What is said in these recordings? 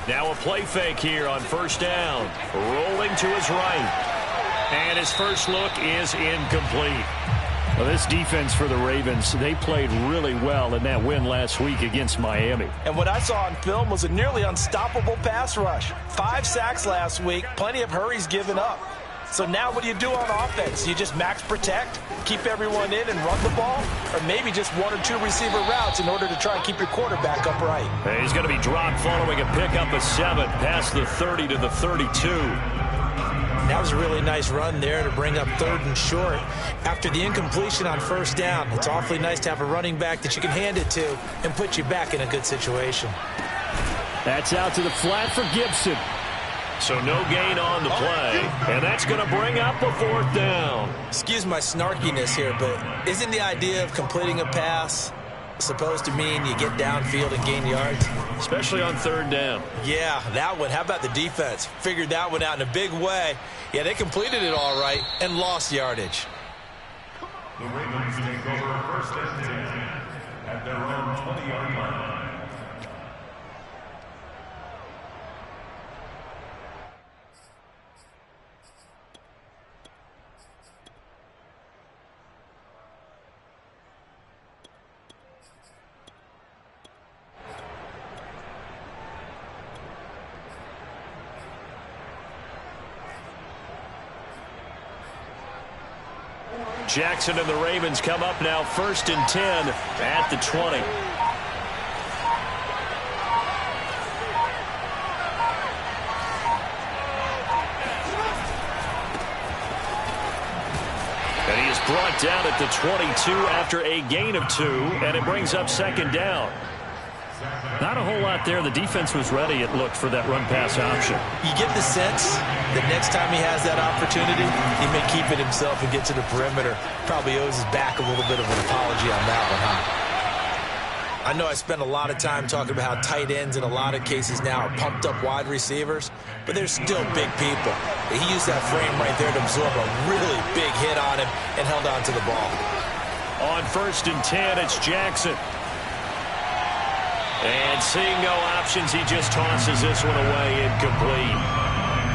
Now a play fake here on first down. Rolling to his right. And his first look is incomplete. Well, this defense for the Ravens, they played really well in that win last week against Miami. And what I saw on film was a nearly unstoppable pass rush. 5 sacks last week, plenty of hurries given up. So now what do you do on offense? You just max protect, keep everyone in and run the ball, or maybe just 1 or 2 receiver routes in order to try and keep your quarterback upright. And he's going to be dropped following a pickup of 7 past the 30 to the 32. That was a really nice run there to bring up 3rd and short. After the incompletion on first down, it's awfully nice to have a running back that you can hand it to and put you back in a good situation. That's out to the flat for Gibson. So no gain on the play, and that's going to bring up a 4th down. Excuse my snarkiness here, but isn't the idea of completing a pass supposed to mean you get downfield and gain yards? Especially on 3rd down. Yeah, that one. How about the defense? Figured that one out in a big way. Yeah, they completed it all right and lost yardage. The Ravens take over 1st and 10 at their own 20-yard line. Jackson and the Ravens come up now 1st and 10 at the 20. And he is brought down at the 22 after a gain of 2, and it brings up 2nd down. Not a whole lot there. The defense was ready, it looked, for that run-pass option. You get the sense that next time he has that opportunity, he may keep it himself and get to the perimeter. Probably owes his back a little bit of an apology on that one, huh? I know I spent a lot of time talking about how tight ends in a lot of cases now are pumped up wide receivers, but they're still big people. He used that frame right there to absorb a really big hit on him and held on to the ball. On 1st and 10, it's Jackson. And seeing no options, he just tosses this one away incomplete.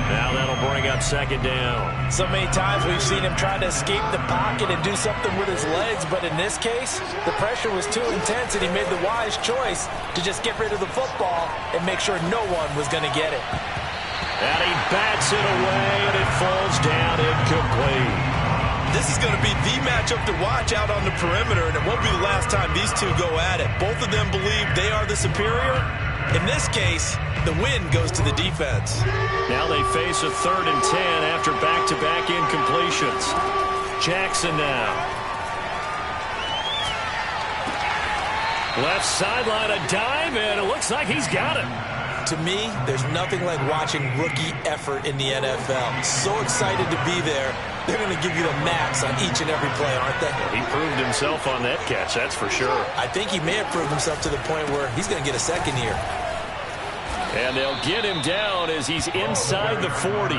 Now that'll bring up 2nd down. So many times we've seen him try to escape the pocket and do something with his legs, but in this case, the pressure was too intense and he made the wise choice to just get rid of the football and make sure no one was going to get it. And he bats it away and it falls down incomplete. This is going to be the matchup to watch out on the perimeter, and it won't be the last time these two go at it. Both of them believe they are the superior. In this case, the win goes to the defense. Now they face a 3rd and 10 after back-to-back incompletions. Jackson now. Left sideline, a dive, and it looks like he's got it. To me, there's nothing like watching rookie effort in the NFL. So excited to be there. They're going to give you the max on each and every play, aren't they? He proved himself on that catch, that's for sure. I think he may have proved himself to the point where he's going to get a 2nd here. And they'll get him down as he's inside the 40.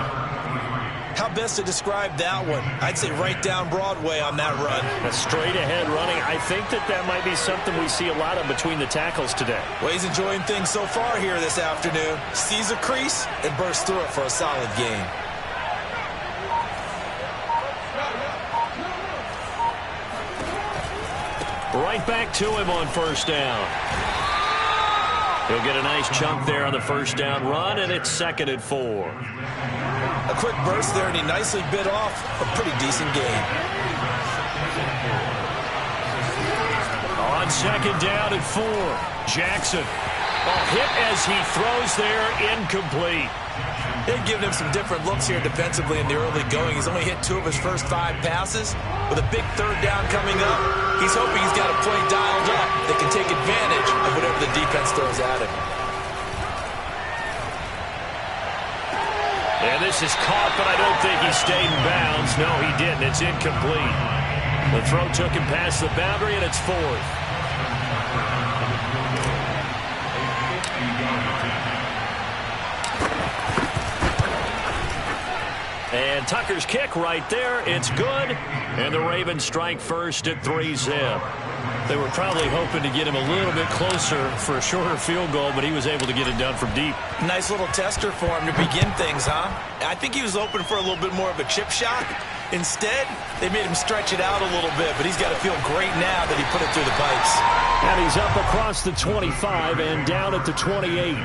How best to describe that one? I'd say right down Broadway on that run. A straight-ahead running. I think that might be something we see a lot of between the tackles today. Well, he's enjoying things so far here this afternoon. Sees a crease and bursts through it for a solid gain. Right back to him on 1st down. He'll get a nice chunk there on the 1st down run, and it's 2nd and 4. A quick burst there, and he nicely bit off a pretty decent gain. On 2nd down and 4, Jackson. A hit as he throws there, incomplete. They've given him some different looks here defensively in the early going. He's only hit 2 of his first 5 passes. With a big 3rd down coming up, he's hoping he's got a play dialed up that can take advantage of whatever the defense throws at him. And this is caught, but I don't think he stayed in bounds. No, he didn't. It's incomplete. The throw took him past the boundary, and it's 4th. And Tucker's kick right there. It's good. And the Ravens strike first at 3-zip. They were probably hoping to get him a little bit closer for a shorter field goal, but he was able to get it done from deep. Nice little tester for him to begin things, huh? I think he was hoping for a little bit more of a chip shot. Instead, they made him stretch it out a little bit, but he's got to feel great now that he put it through the pipes. And he's up across the 25 and down at the 28.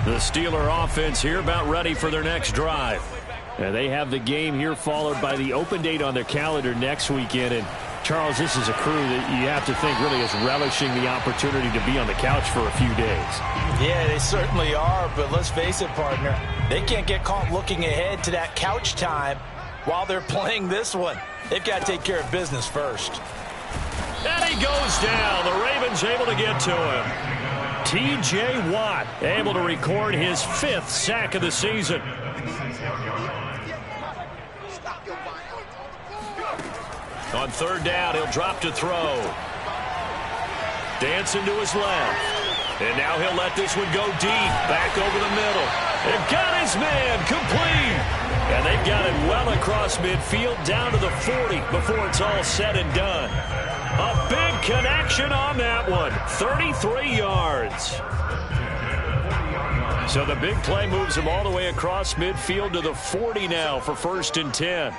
The Steeler offense here about ready for their next drive. And they have the game here followed by the open date on their calendar next weekend. And, Charles, this is a crew that you have to think really is relishing the opportunity to be on the couch for a few days. Yeah, they certainly are, but let's face it, partner. They can't get caught looking ahead to that couch time while they're playing this one. They've got to take care of business first. And he goes down. The Ravens able to get to him. T.J. Watt able to record his 5th sack of the season. On third down, he'll drop to throw. Dancing to his left. And now he'll let this one go deep. Back over the middle. And got his man complete. And they've got it well across midfield down to the 40 before it's all said and done. A big connection on that one. 33 yards. So the big play moves him all the way across midfield to the 40 now for 1st and 10.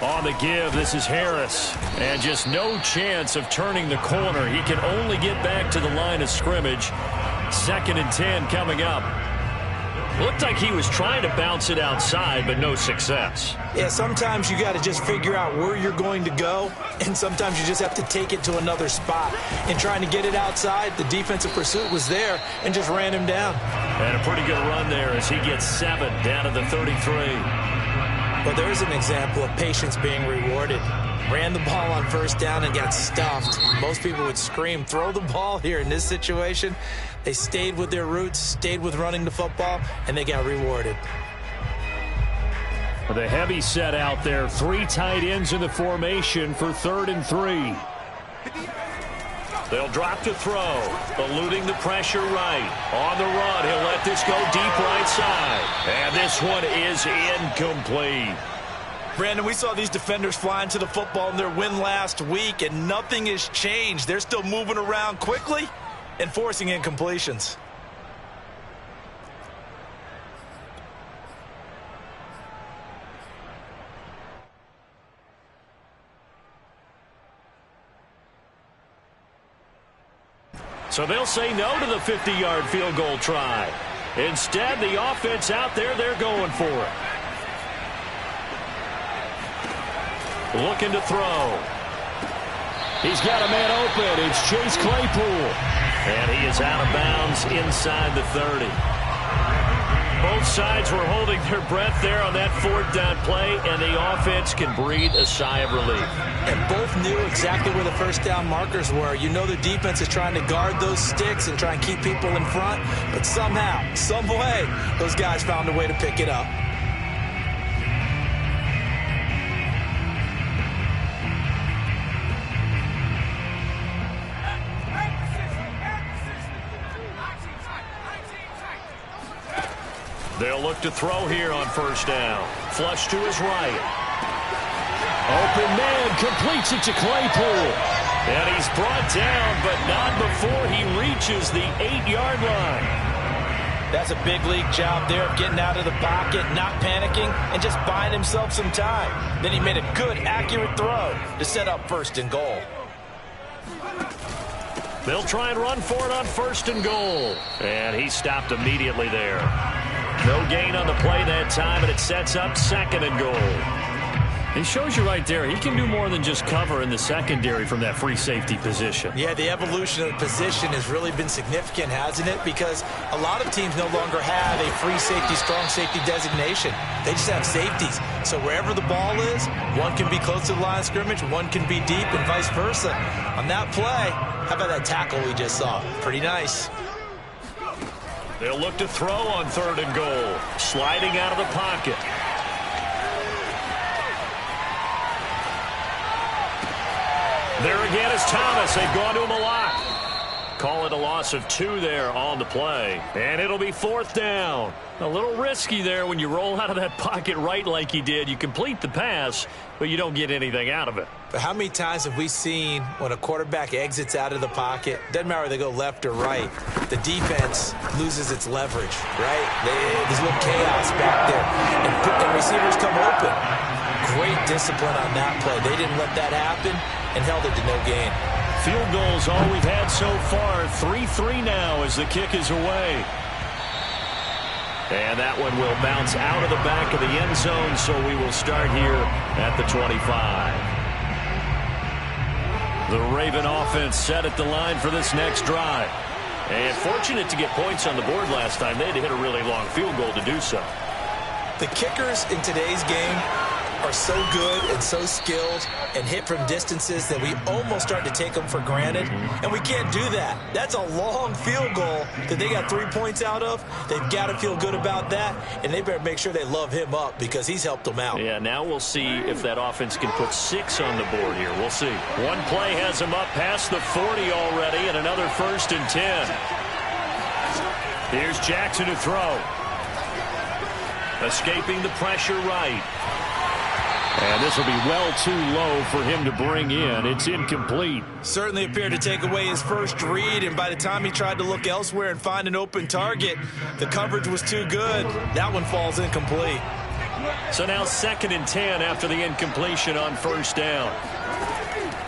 On the give, this is Harris. And just no chance of turning the corner. He can only get back to the line of scrimmage. 2nd and 10 coming up. Looked like he was trying to bounce it outside, but no success. Yeah, sometimes you got to just figure out where you're going to go, and sometimes you just have to take it to another spot. And trying to get it outside, the defensive pursuit was there and just ran him down. And a pretty good run there as he gets 7 down to the 33. Well, there's an example of patience being rewarded. Ran the ball on 1st down and got stuffed. Most people would scream, throw the ball here. In this situation, they stayed with their roots, stayed with running the football, and they got rewarded. The heavy set out there. 3 tight ends in the formation for 3rd and 3. They'll drop to throw, eluding the pressure right. On the run, he'll let this go deep right side. And this one is incomplete. Brandon, we saw these defenders flying to the football in their win last week, and nothing has changed. They're still moving around quickly and forcing incompletions. So they'll say no to the 50-yard field goal try. Instead, the offense out there, they're going for it. Looking to throw. He's got a man open. It's Chase Claypool. And he is out of bounds inside the 30. Both sides were holding their breath there on that 4th down play, and the offense can breathe a sigh of relief. And both knew exactly where the 1st down markers were. You know the defense is trying to guard those sticks and try and keep people in front, but somehow, some way, those guys found a way to pick it up. They'll look to throw here on 1st down. Flush to his right. Open man completes it to Claypool. And he's brought down, but not before he reaches the 8-yard line. That's a big league job there of getting out of the pocket, not panicking, and just buying himself some time. Then he made a good, accurate throw to set up 1st and goal. They'll try and run for it on 1st and goal. And he stopped immediately there. No gain on the play that time, and it sets up 2nd and goal. It shows you right there, he can do more than just cover in the secondary from that free safety position. Yeah, the evolution of the position has really been significant, hasn't it? Because a lot of teams no longer have a free safety, strong safety designation. They just have safeties. So wherever the ball is, one can be close to the line of scrimmage, one can be deep, and vice versa. On that play, how about that tackle we just saw? Pretty nice. They'll look to throw on 3rd and goal. Sliding out of the pocket. There again is Thomas. They've gone to him a lot. Call it a loss of 2 there on the play. And it'll be 4th down. A little risky there when you roll out of that pocket right like you did. You complete the pass, but you don't get anything out of it. But how many times have we seen when a quarterback exits out of the pocket, doesn't matter if they go left or right, the defense loses its leverage, right? There's a little chaos back there, and receivers come open. Great discipline on that play. They didn't let that happen and held it to no gain. Field goals all we've had so far. 3-3 now as the kick is away. And that one will bounce out of the back of the end zone, so we will start here at the 25. The Raven offense set at the line for this next drive. And fortunate to get points on the board last time. They had to hit a really long field goal to do so. The kickers in today's game are so good and so skilled and hit from distances that we almost start to take them for granted, and we can't do that. That's a long field goal that they got 3 points out of. They've got to feel good about that, and they better make sure they love him up because he's helped them out. Yeah, now we'll see if that offense can put 6 on the board here. We'll see. One play has them up past the 40 already, and another 1st and 10. Here's Jackson to throw. Escaping the pressure right. And this will be well too low for him to bring in. It's incomplete. Certainly appeared to take away his first read, and by the time he tried to look elsewhere and find an open target, the coverage was too good. That one falls incomplete. So now 2nd and 10 after the incompletion on 1st down.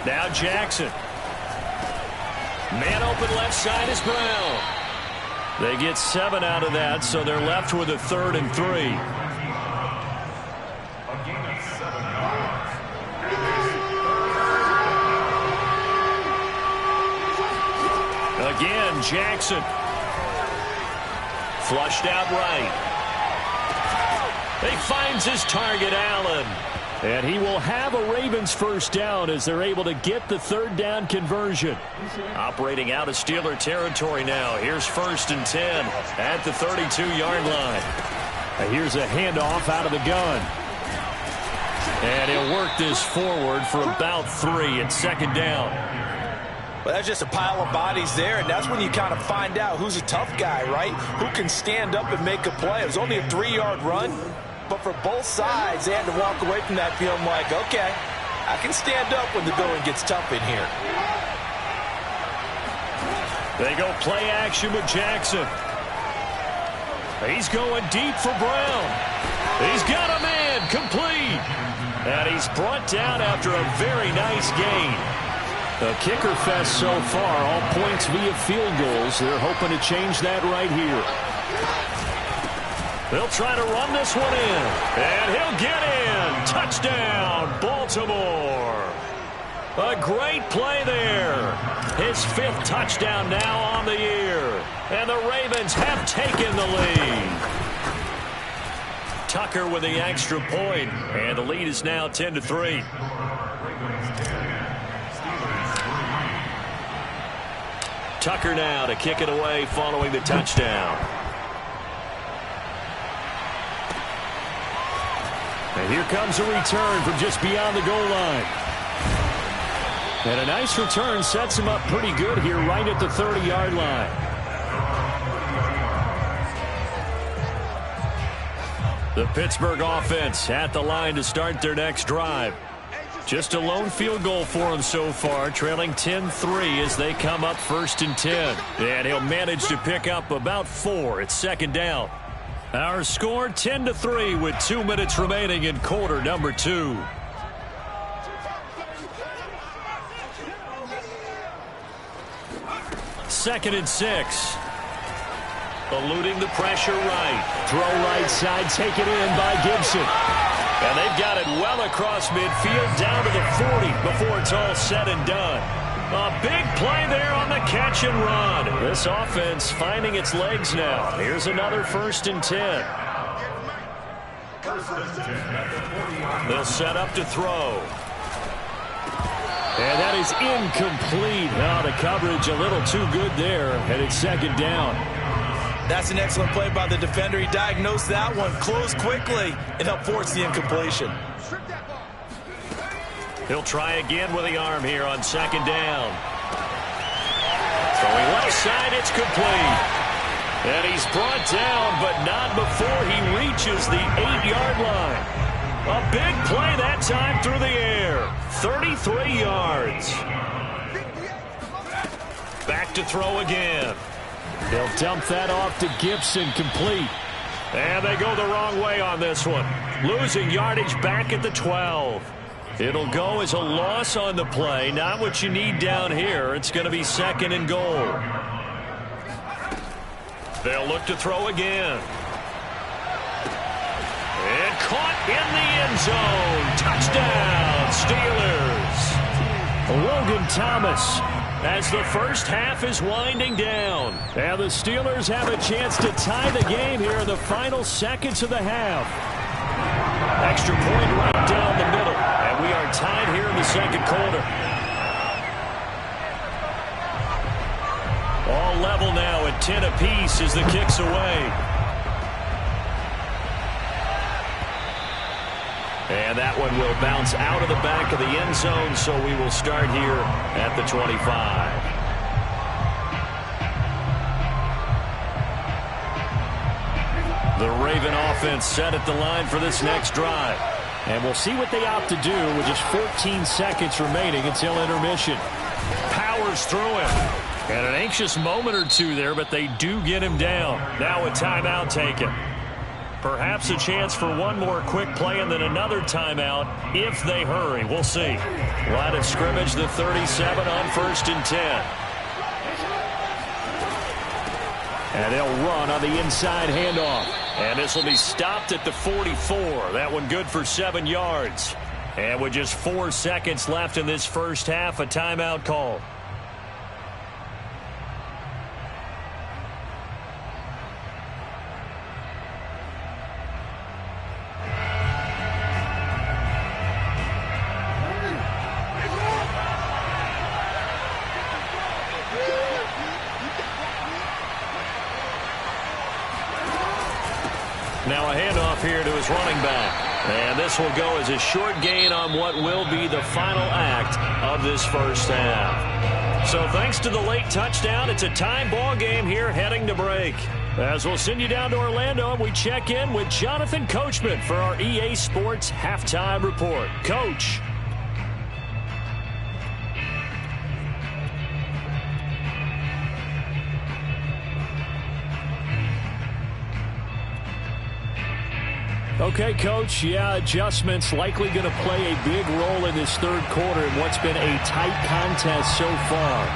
Now Jackson. Man open left side is Brown. They get 7 out of that, so they're left with a 3rd and 3. Again, Jackson. Flushed out right. He finds his target, Allen. And he will have a Ravens 1st down as they're able to get the 3rd down conversion. Operating out of Steeler territory now. Here's 1st and 10 at the 32-yard line. Here's a handoff out of the gun. And he'll work this forward for about 3 at 2nd down. Well, that's just a pile of bodies there, and that's when you kind of find out who's a tough guy, right? Who can stand up and make a play. It was only a 3-yard run, but for both sides, they had to walk away from that feeling like, okay, I can stand up when the going gets tough in here. They go play action with Jackson. He's going deep for Brown. He's got a man, complete. And he's brought down after a very nice gain. The kicker fest so far, all points via field goals. They're hoping to change that right here. They'll try to run this one in. And he'll get in. Touchdown, Baltimore. A great play there. His 5th touchdown now on the year. And the Ravens have taken the lead. Tucker with the extra point. And the lead is now 10-3. Tucker now to kick it away following the touchdown. And here comes a return from just beyond the goal line. And a nice return sets him up pretty good here right at the 30-yard line. The Pittsburgh offense at the line to start their next drive. Just a lone field goal for him so far, trailing 10-3 as they come up 1st and 10. And he'll manage to pick up about 4 at 2nd down. Our score 10-3 with 2 minutes remaining in quarter number 2. Second and 6. Eluding the pressure right. Throw right side, taken in by Gibson. And they've got it well across midfield down to the 40 before it's all said and done. A big play there on the catch and run. This offense finding its legs now. Here's another 1st and 10. They'll set up to throw. And that is incomplete. Now the coverage a little too good there, and it's 2nd down. That's an excellent play by the defender. He diagnosed that one, closed quickly, and helped force the incompletion. He'll try again with the arm here on 2nd down. Throwing left side, it's complete. And he's brought down, but not before he reaches the 8-yard line. A big play that time through the air. 33 yards. Back to throw again. They'll dump that off to Gibson, complete. And they go the wrong way on this one. Losing yardage back at the 12. It'll go as a loss on the play. Not what you need down here. It's going to be 2nd and goal. They'll look to throw again. And caught in the end zone. Touchdown, Steelers. Logan Thomas, as the first half is winding down. And the Steelers have a chance to tie the game here in the final seconds of the half. Extra point right down the middle. And we are tied here in the second quarter. All level now at 10 apiece as the kick's away. And that one will bounce out of the back of the end zone, so we will start here at the 25. The Raven offense set at the line for this next drive. And we'll see what they opt to do with just 14 seconds remaining until intermission. Powers through him. And an anxious moment or two there, but they do get him down. Now a timeout taken. Perhaps a chance for one more quick play and then another timeout if they hurry. We'll see. Line of scrimmage, the 37 on 1st and 10. And they'll run on the inside handoff. And this will be stopped at the 44. That one good for 7 yards. And with just 4 seconds left in this first half, a timeout call. Now a handoff here to his running back. And this will go as a short gain on what will be the final act of this first half. So thanks to the late touchdown, it's a tie ball game here heading to break. As we'll send you down to Orlando, and we check in with Jonathan Coachman for our EA Sports Halftime Report. Coach. Okay, Coach, yeah, adjustments likely going to play a big role in this third quarter in what's been a tight contest so far.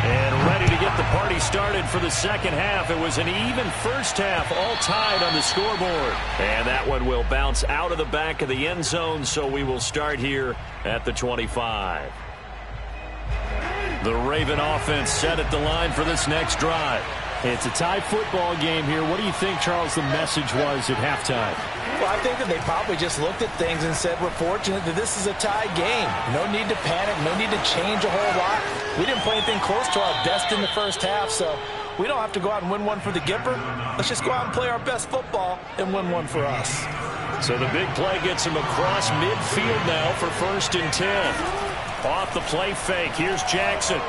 And ready to get the party started for the second half. It was an even first half, all tied on the scoreboard. And that one will bounce out of the back of the end zone, so we will start here at the 25. The Raven offense set at the line for this next drive. It's a tie football game here. What do you think, Charles, the message was at halftime? Well, I think that they probably just looked at things and said, we're fortunate that this is a tie game. No need to panic, no need to change a whole lot. We didn't play anything close to our best in the first half, so we don't have to go out and win one for the Gipper. Let's just go out and play our best football and win one for us. So the big play gets him across midfield now for 1st and 10. Off the play fake, here's Jackson.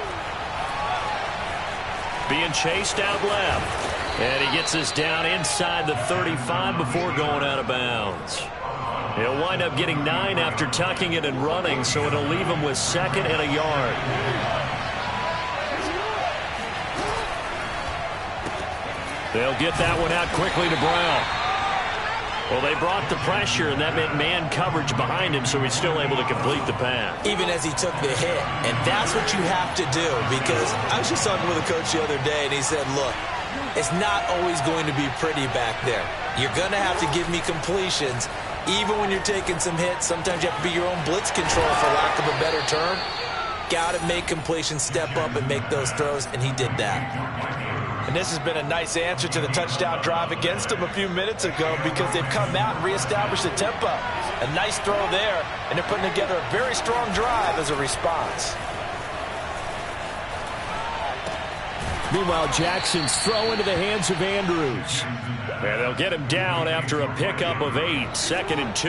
Being chased out left. And he gets us down inside the 35 before going out of bounds. He'll wind up getting 9 after tucking it and running, so it'll leave him with 2nd and a yard. They'll get that one out quickly to Brown. Well, they brought the pressure, and that meant man coverage behind him, so he's still able to complete the pass. Even as he took the hit. And that's what you have to do, because I was just talking with a coach the other day, and he said, look, it's not always going to be pretty back there. You're going to have to give me completions. Even when you're taking some hits, sometimes you have to be your own blitz control, for lack of a better term. Got to make completions, step up and make those throws, and he did that. And this has been a nice answer to the touchdown drive against them a few minutes ago, because they've come out and reestablished the tempo. A nice throw there, and they're putting together a very strong drive as a response. Meanwhile, Jackson's throw into the hands of Andrews. And they'll get him down after a pickup of 8, 2nd and 2.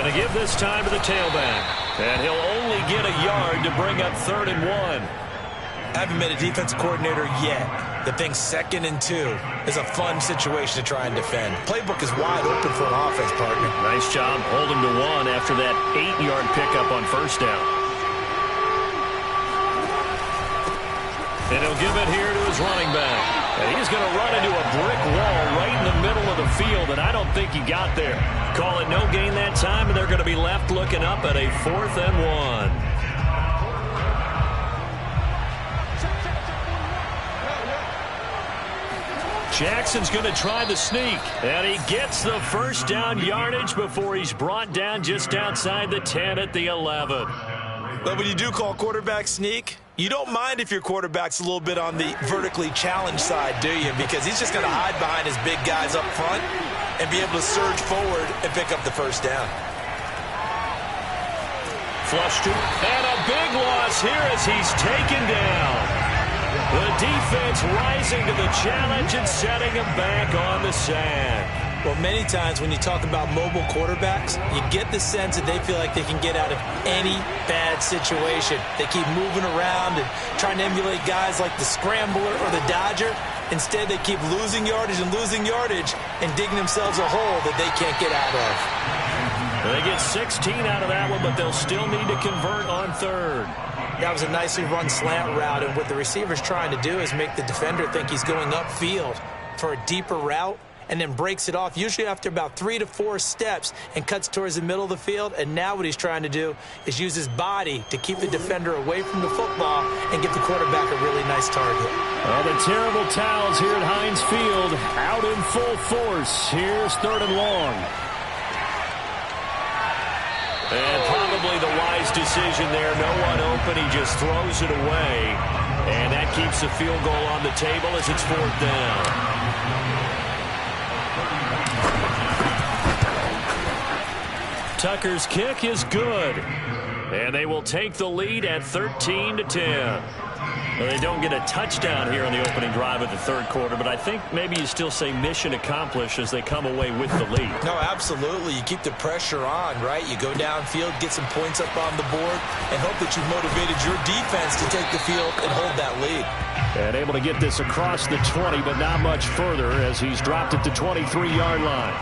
And to give this time to the tailback. And he'll only get a yard to bring up 3rd and 1. I haven't met a defensive coordinator yet that thinks 2nd and 2 is a fun situation to try and defend. Playbook is wide open for an offense, partner. Nice job holding to 1 after that 8-yard pickup on 1st down. And he'll give it here to his running back. And he's going to run into a brick wall right in the middle of the field, and I don't think he got there. Call it no gain that time, and they're going to be left looking up at a 4th and 1. Jackson's going to try the sneak, and he gets the 1st down yardage before he's brought down just outside the 10 at the 11. But when you do call quarterback sneak, you don't mind if your quarterback's a little bit on the vertically challenged side, do you? Because he's just going to hide behind his big guys up front and be able to surge forward and pick up the 1st down. Flushed it, and a big loss here as he's taken down. The defense rising to the challenge and setting him back on the sand. Well, many times when you talk about mobile quarterbacks, you get the sense that they feel like they can get out of any bad situation. They keep moving around and trying to emulate guys like the Scrambler or the Dodger. Instead, they keep losing yardage and digging themselves a hole that they can't get out of. They get 16 out of that one, but they'll still need to convert on 3rd. That was a nicely run slant route, and what the receiver's trying to do is make the defender think he's going upfield for a deeper route, and then breaks it off, usually after about 3 to 4 steps, and cuts towards the middle of the field. And now what he's trying to do is use his body to keep the defender away from the football and give the quarterback a really nice target. Well, the terrible towels here at Heinz Field out in full force. Here's 3rd and long. And probably the wise decision there. No one open. He just throws it away. And that keeps the field goal on the table as it's 4th down. Tucker's kick is good. And they will take the lead at 13-10. Well, they don't get a touchdown here on the opening drive of the 3rd quarter, but I think maybe you still say mission accomplished as they come away with the lead. No, absolutely. You keep the pressure on, right? You go downfield, get some points up on the board, and hope that you've motivated your defense to take the field and hold that lead. And able to get this across the 20, but not much further as he's dropped at the 23-yard line.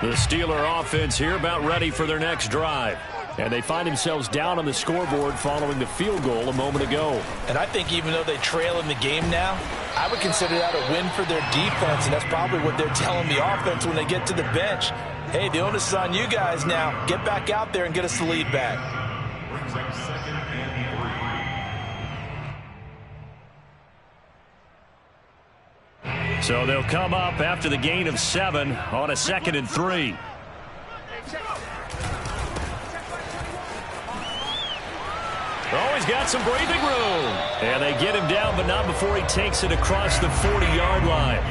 The Steeler offense here about ready for their next drive. And they find themselves down on the scoreboard following the field goal a moment ago. And I think even though they trail in the game now, I would consider that a win for their defense, and that's probably what they're telling the offense when they get to the bench. Hey, the onus is on you guys now. Get back out there and get us the lead back. Brings up 2nd and 3. So they'll come up after the gain of 7 on a 2nd and 3. Oh, he's got some breathing room. And they get him down, but not before he takes it across the 40-yard line.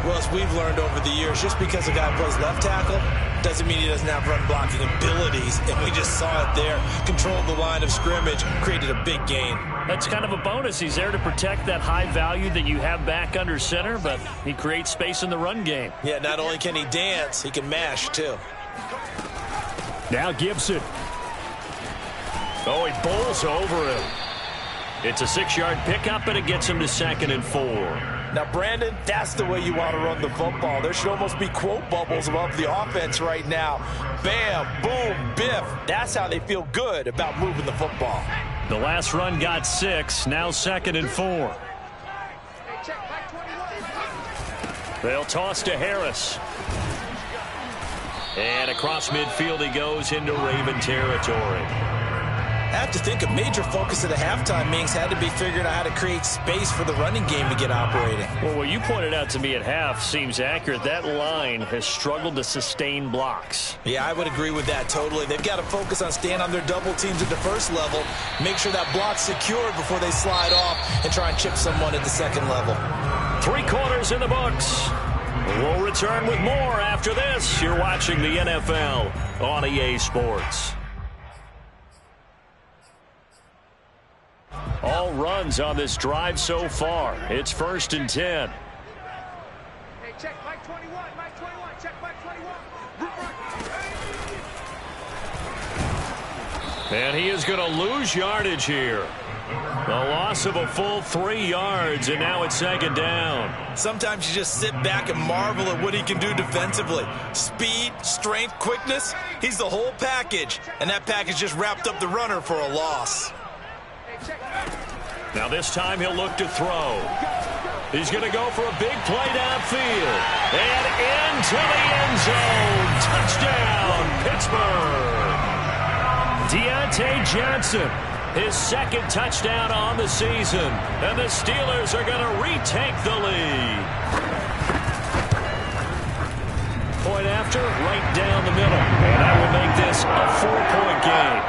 Well, as we've learned over the years, just because a guy plays left tackle doesn't mean he doesn't have run-blocking abilities. And we just saw it there. Controlled the line of scrimmage, created a big gain. That's kind of a bonus. He's there to protect that high value that you have back under center, but he creates space in the run game. Yeah, not only can he dance, he can mash, too. Now Gibson. Oh, he bowls over him. It's a 6-yard pickup, and it gets him to 2nd and 4. Now, Brandon, that's the way you want to run the football. There should almost be quote bubbles above the offense right now. Bam, boom, biff. That's how they feel good about moving the football. The last run got 6, now 2nd and 4. They'll toss to Harris. And across midfield he goes into Raven territory. I have to think a major focus of the halftime meetings had to be figuring out how to create space for the running game to get operating. Well, what you pointed out to me at half seems accurate. That line has struggled to sustain blocks. Yeah, I would agree with that totally. They've got to focus on staying on their double teams at the first level, make sure that block's secured before they slide off and try and chip someone at the second level. 3 quarters in the books. We'll return with more after this. You're watching the NFL on EA Sports. All runs on this drive so far. It's 1st and 10. check Mike 21, Mike 21, check Mike 21. And he is going to lose yardage here. The loss of a full 3 yards, and now it's second down. Sometimes you just sit back and marvel at what he can do defensively. Speed, strength, quickness, he's the whole package. And that package just wrapped up the runner for a loss. Now this time he'll look to throw. He's going to go for a big play downfield. And into the end zone. Touchdown, Pittsburgh. Deontay Johnson, his second touchdown on the season. And the Steelers are going to retake the lead. Point after, right down the middle. And that will make this a 4-point game.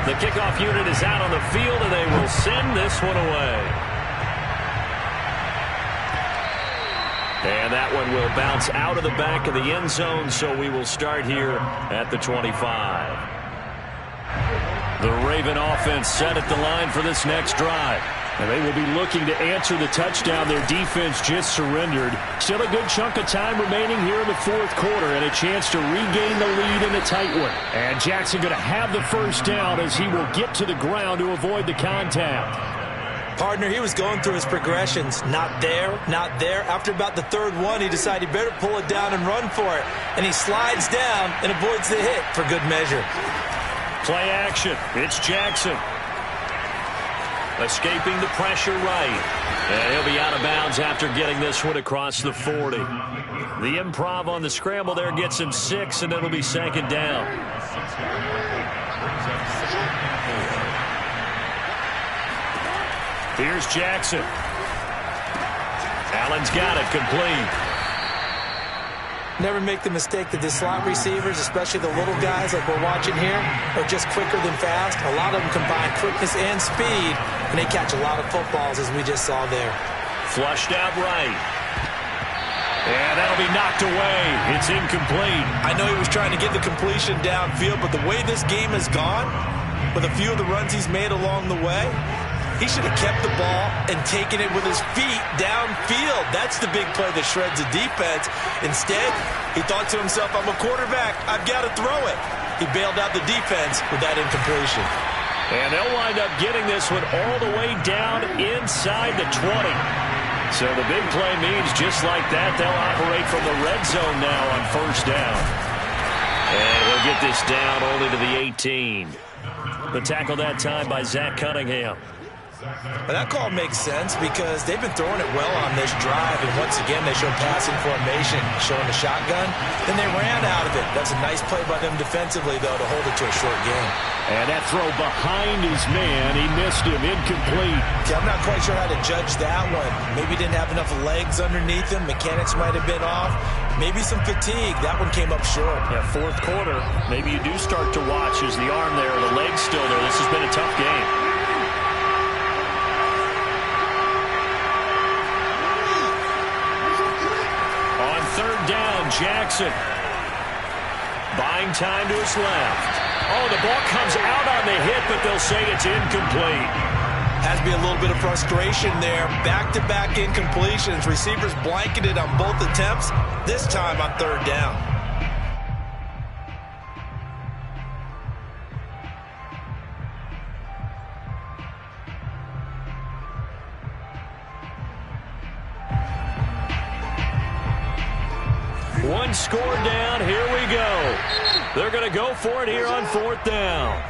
The kickoff unit is out on the field, and they will send this one away. And that one will bounce out of the back of the end zone, so we will start here at the 25. The Raven offense set at the line for this next drive. And they will be looking to answer the touchdown their defense just surrendered. Still a good chunk of time remaining here in the fourth quarter and a chance to regain the lead in a tight one. And Jackson going to have the first down as he will get to the ground to avoid the contact. Partner, he was going through his progressions. Not there, not there. After about the third one, he decided he better pull it down and run for it. And he slides down and avoids the hit for good measure. Play action. It's Jackson. Escaping the pressure right. And he'll be out of bounds after getting this one across the 40. The improv on the scramble there gets him 6, and it'll be second down. Here's Jackson. Allen's got it, complete. Never make the mistake that the slot receivers, especially the little guys like we're watching here, are just quicker than fast. A lot of them combine quickness and speed, and they catch a lot of footballs, as we just saw there. Flushed out right. And that'll be knocked away. It's incomplete. I know he was trying to get the completion downfield, but the way this game has gone, with a few of the runs he's made along the way, he should have kept the ball and taken it with his feet downfield. That's the big play that shreds the defense. Instead, he thought to himself, I'm a quarterback. I've got to throw it. He bailed out the defense with that incompletion. And they'll wind up getting this one all the way down inside the 20. So the big play means just like that, they'll operate from the red zone now on first down. And he'll get this down only to the 18. The tackle that time by Zach Cunningham. But that call makes sense because they've been throwing it well on this drive, and once again they showed passing formation, showing the shotgun, then they ran out of it. That's a nice play by them defensively, though, to hold it to a short game. And that throw behind his man, he missed him, incomplete. Yeah, I'm not quite sure how to judge that one. Maybe he didn't have enough legs underneath him. Mechanics might have been off. Maybe some fatigue. That one came up short. Yeah, fourth quarter, maybe you do start to watch as the arm there, the leg's still there. This has been a tough game. Third down, Jackson. Buying time to his left. Oh, the ball comes out on the hit, but they'll say it's incomplete. Has to be a little bit of frustration there. Back-to-back incompletions. Receivers blanketed on both attempts, this time on third down. One score down, here we go. They're going to go for it here on fourth down.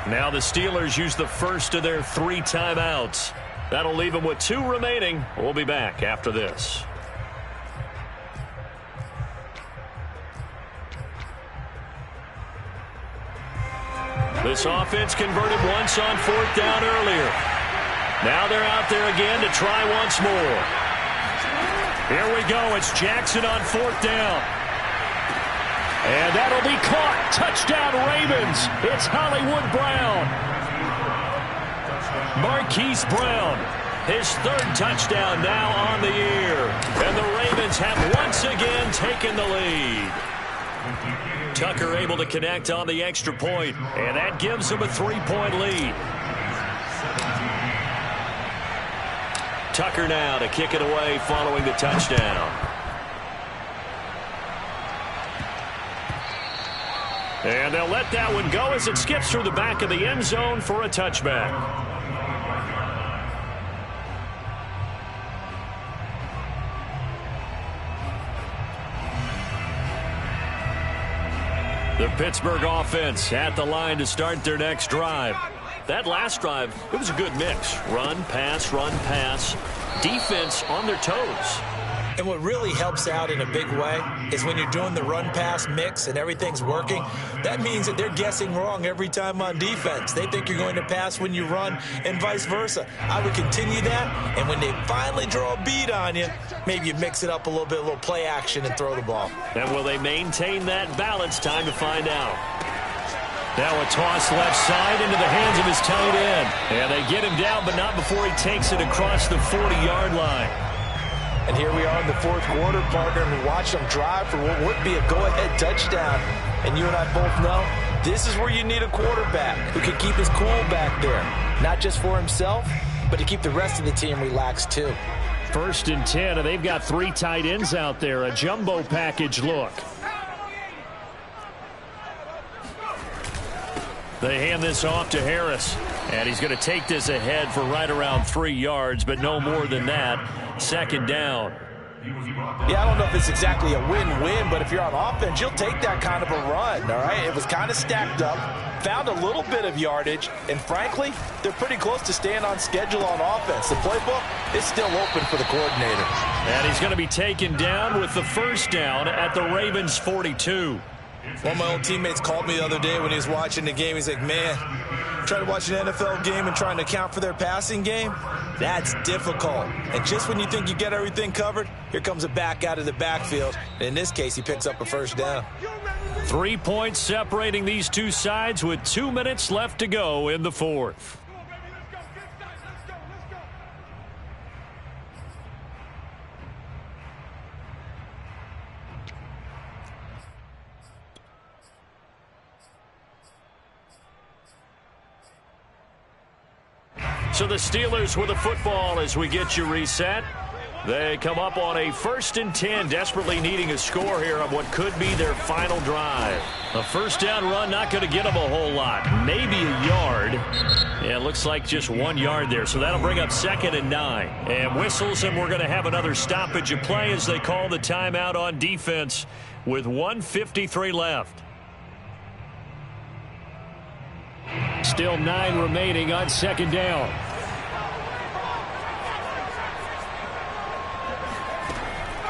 Now the Steelers use the first of their 3 timeouts. That'll leave them with 2 remaining. We'll be back after this. This offense converted once on fourth down earlier. Now they're out there again to try once more. Here we go. It's Jackson on fourth down. And that'll be caught. Touchdown, Ravens. It's Hollywood Brown. Marquise Brown, his 3rd touchdown now on the year. And the Ravens have once again taken the lead. Tucker able to connect on the extra point, and that gives them a 3-point lead. Tucker now to kick it away following the touchdown. And they'll let that one go as it skips through the back of the end zone for a touchback. The Pittsburgh offense at the line to start their next drive. That last drive, it was a good mix. Run, pass, defense on their toes. And what really helps out in a big way is when you're doing the run-pass mix and everything's working, that means that they're guessing wrong every time on defense. They think you're going to pass when you run and vice versa. I would continue that, and when they finally draw a beat on you, maybe you mix it up a little bit, a little play action, and throw the ball. And will they maintain that balance? Time to find out. Now a toss left side into the hands of his tight end. And they get him down, but not before he takes it across the 40-yard line. And here we are in the fourth quarter, partner, and we watch them drive for what would be a go-ahead touchdown. And you and I both know this is where you need a quarterback who can keep his cool back there. Not just for himself, but to keep the rest of the team relaxed too. 1st and 10, and they've got 3 tight ends out there. A jumbo package look. They hand this off to Harris. And he's going to take this ahead for right around 3 yards, but no more than that. 2nd down. Yeah, I don't know if it's exactly a win-win, but if you're on offense, you'll take that kind of a run, all right? It was kind of stacked up, found a little bit of yardage, and frankly, they're pretty close to staying on schedule on offense. The playbook is still open for the coordinator. And he's going to be taken down with the 1st down at the Ravens' 42. One of my old teammates called me the other day when he was watching the game. He's like, man, trying to watch an NFL game and trying to account for their passing game, that's difficult. And just when you think you get everything covered, here comes a back out of the backfield. In this case, he picks up a 1st down. 3 points separating these two sides with 2 minutes left to go in the 4th. So the Steelers with the football as we get you reset. They come up on a 1st and 10, desperately needing a score here on what could be their final drive. A 1st down run not going to get them a whole lot. Maybe a yard. Yeah, it looks like just 1 yard there. So that'll bring up 2nd and 9. And whistles, and we're going to have another stoppage of play as they call the timeout on defense with 1:53 left. Still 9 remaining on 2nd down.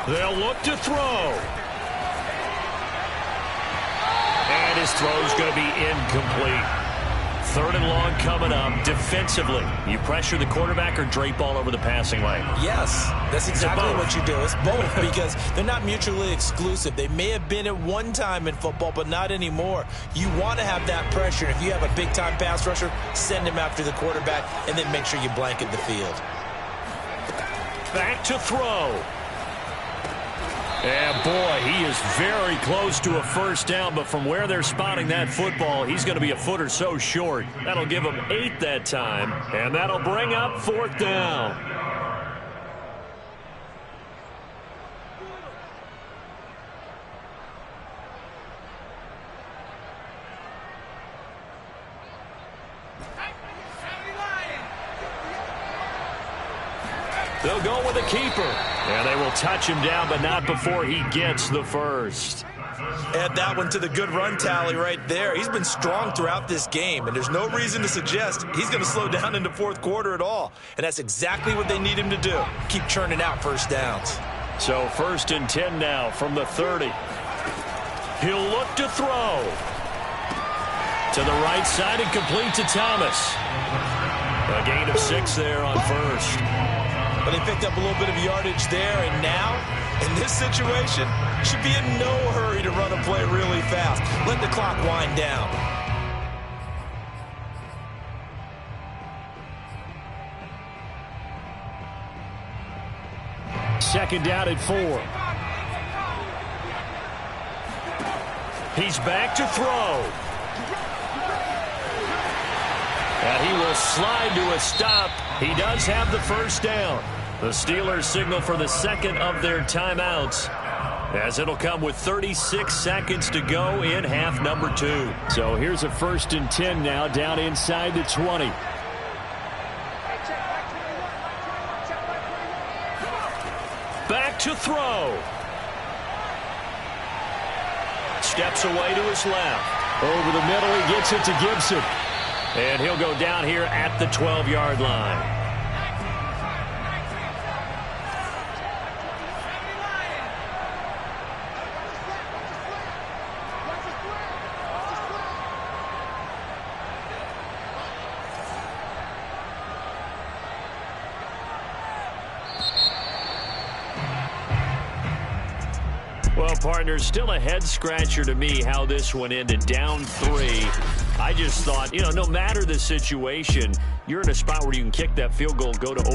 They'll look to throw. And his throw's going to be incomplete. 3rd and long coming up. Defensively, you pressure the quarterback or drape all over the passing lane? Yes, that's exactly what you do. It's both because they're not mutually exclusive. They may have been at one time in football, but not anymore. You want to have that pressure. If you have a big-time pass rusher, send him after the quarterback, and then make sure you blanket the field. Back to throw. And boy, he is very close to a 1st down, but from where they're spotting that football, he's going to be a foot or so short. That'll give him 8 that time, and that'll bring up 4th down. They'll go with a keeper. And they will touch him down, but not before he gets the 1st. Add that one to the good run tally right there. He's been strong throughout this game, and there's no reason to suggest he's going to slow down in the 4th quarter at all. And that's exactly what they need him to do. Keep churning out 1st downs. So 1st and 10 now from the 30. He'll look to throw. To the right side and complete to Thomas. A gain of 6 there on 1st. But they picked up a little bit of yardage there, and now, in this situation, should be in no hurry to run a play really fast. Let the clock wind down. Second down at 4. He's back to throw. And he will slide to a stop. He does have the 1st down. The Steelers signal for the second of their timeouts, as it'll come with 36 seconds to go in half number 2. So here's a 1st and 10 now, down inside the 20. Back to throw. Steps away to his left. Over the middle, he gets it to Gibson. And he'll go down here at the 12-yard line. Well, partner, still a head-scratcher to me how this one ended, down 3. I just thought, no matter the situation, you're in a spot where you can kick that field goal, go to over.